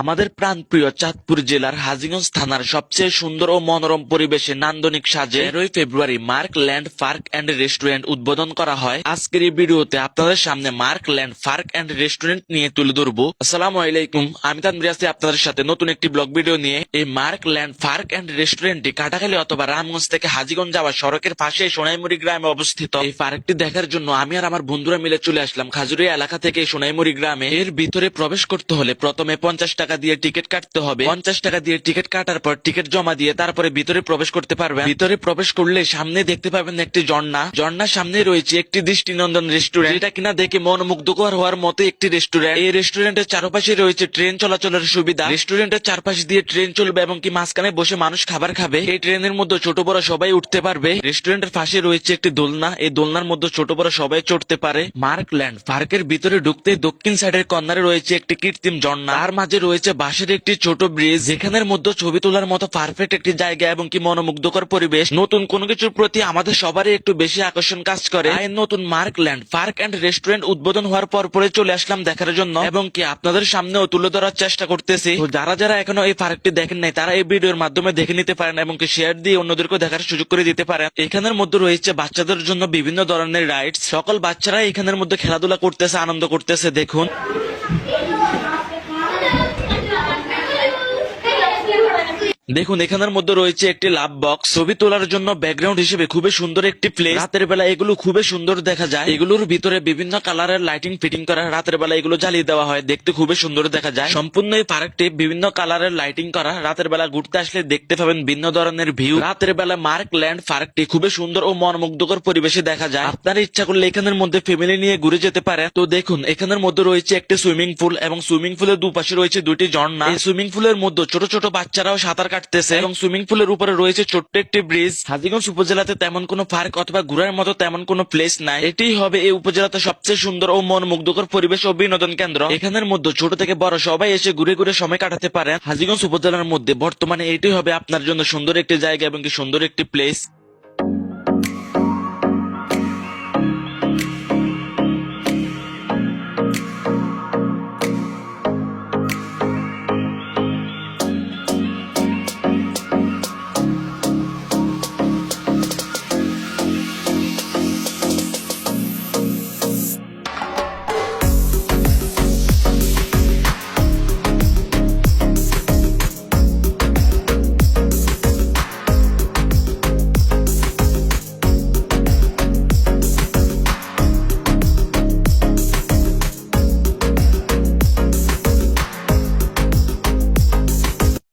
আমাদের প্রাণপ্রিয় চাঁদপুর জেলার হাজীগঞ্জ থানার সবচেয়ে সুন্দর ও মনোরম পরিবেশে নান্দনিক সাজে 13 ফেব্রুয়ারি Mark land park and restaurant উদ্বোধন করা হয়। আজকের এই ভিডিওতে আপনাদের সামনে Mark land park and Restaurant নিয়ে তুলে ধরবো। আসসালামু আলাইকুম, আমি তানভীর আছি আপনাদের সাথে নতুন একটি ব্লগ ভিডিও নিয়ে। এই মার্ক ল্যান্ড পার্ক এন্ড রেস্টুরেন্টটি কাটাখালী অথবা রামগঞ্জ থেকে হাজীগঞ্জ যাওয়া সড়কের পাশে সোনাইমুড়ি গ্রামে অবস্থিত। এই পার্কটি দেখার জন্য আমি আর আমার বন্ধুরা মিলে চলে আসলাম খাজুরিয়া এলাকা থেকে সোনাইমুড়ি গ্রামে। এর ভিতরে প্রবেশ করতে হলে প্রথমে 50 টাকা দিয়ে টিকিট কাটতে হবে। 50 টাকা দিয়ে টিকিট কাটার পর টিকিট জমা দিয়ে তারপরে ভিতরে প্রবেশ করতে পারবেন। ভিতরে প্রবেশ করলে সামনে দেখতে পাবেন একটি ঝর্ণা। ঝর্ণার সামনে রয়েছে একটি দৃষ্টিনন্দন রেস্টুরেন্ট, যেটা কিনা দেখে মন মুগ্ধকর হওয়ার মতো একটি রেস্টুরেন্ট। এই রেস্টুরেন্টের চারপাশে রয়েছে ট্রেন চলাচলের সুবিধা। রেস্টুরেন্টের চারপাশ দিয়ে ট্রেন চলবে এবং কি মাঝখানে বসে মানুষ খাবার খাবে। এই ট্রেনের মধ্যে ছোট বড় সবাই উঠতে পারবে। রেস্টুরেন্টের পাশে রয়েছে একটি দোলনা, এই দোলনার মধ্যে ছোট বড় সবাই চড়তে পারে। মার্ক ল্যান্ড পার্কের ভিতরে ঢুকতে দক্ষিণ সাইডের কর্নারে রয়েছে একটি কৃত্রিম ঝর্ণা, তার মাঝে রয়েছে বাঁশের একটি ছোট ব্রিজ, যেখানের মধ্যে ছবি তোলার মতো পারফেক্ট একটি জায়গা এবং কি মনোমুগ্ধকর পরিবেশ। নতুন কোনো কিছুর প্রতি আমাদের সবারই একটু বেশি আকর্ষণ কাজ করে। তাই নতুন Mark land park and restaurant উদ্বোধন হওয়ার পর পরে চলে আসলাম দেখার জন্য এবং কি আপনাদের সামনেও তুলে ধরার চেষ্টা করতেছি। তো যারা যারা এখনো এই পার্কটি দেখেন নাই তারা এই ভিডিওর মাধ্যমে দেখে নিতে পারেন এবং কি শেয়ার দিয়ে অন্যদেরকে দেখার সুযোগ করে দিতে পারেন। এখানের মধ্যে রয়েছে বাচ্চাদের জন্য বিভিন্ন ধরনের রাইডস। সকল বাচ্চারা এখানের মধ্যে খেলাধুলা করতেছে, আনন্দ করতেছে। দেখুন দেখুন এখানের মধ্যে রয়েছে একটি লাভ বক্স, ছবি তোলার জন্য ব্যাকগ্রাউন্ড হিসেবে খুবই সুন্দর একটি প্লেস। রাতের বেলা এগুলো খুবই সুন্দর দেখা যায়। এগুলোর ভিতরে বিভিন্ন কালারের লাইটিং ফিটিং করা, রাতের বেলা এগুলো জ্বালিয়ে দেওয়া হয়, দেখতে খুবই সুন্দর দেখা যায়। সম্পূর্ণ এই পার্কটি বিভিন্ন কালারের লাইটিং করা। রাতের বেলা ঘুরতে আসলে দেখতে পাবেন ভিন্ন ধরনের ভিউ। রাতের বেলা মার্ক ল্যান্ড পার্কটি খুবই সুন্দর ও মনোমুগ্ধকর পরিবেশে দেখা যায়। আপনারা ইচ্ছা করলে এখানের মধ্যে ফ্যামিলি নিয়ে ঘুরে যেতে পারেন। তো দেখুন এখানের মধ্যে রয়েছে একটি সুইমিং পুল এবং সুইমিং পুলের দুপাশে রয়েছে দুটি ঝর্ণা। এই সুইমিং পুলের মধ্যে ছোট ছোট বাচ্চারাও সাঁতার কাটতেছে এবং সুইমিং পুলের উপরে রয়েছে ছোট্ট একটি ব্রিজ। হাজীগঞ্জ উপজেলাতে তেমন কোনো পার্ক অথবা ঘোরার মতো তেমন কোনো প্লেস নাই। এটাই হবে এই উপজেলাতে সবচেয়ে সুন্দর ও মনোমুগ্ধকর পরিবেশ ও বিনোদন কেন্দ্র। এখানের মধ্যে ছোট থেকে বড় সবাই এসে ঘুরে ঘুরে সময় কাটাতে পারেন। হাজীগঞ্জ উপজেলার মধ্যে বর্তমানে এটাই হবে আপনার জন্য সুন্দর একটি জায়গা এবং কি সুন্দর একটি প্লেস।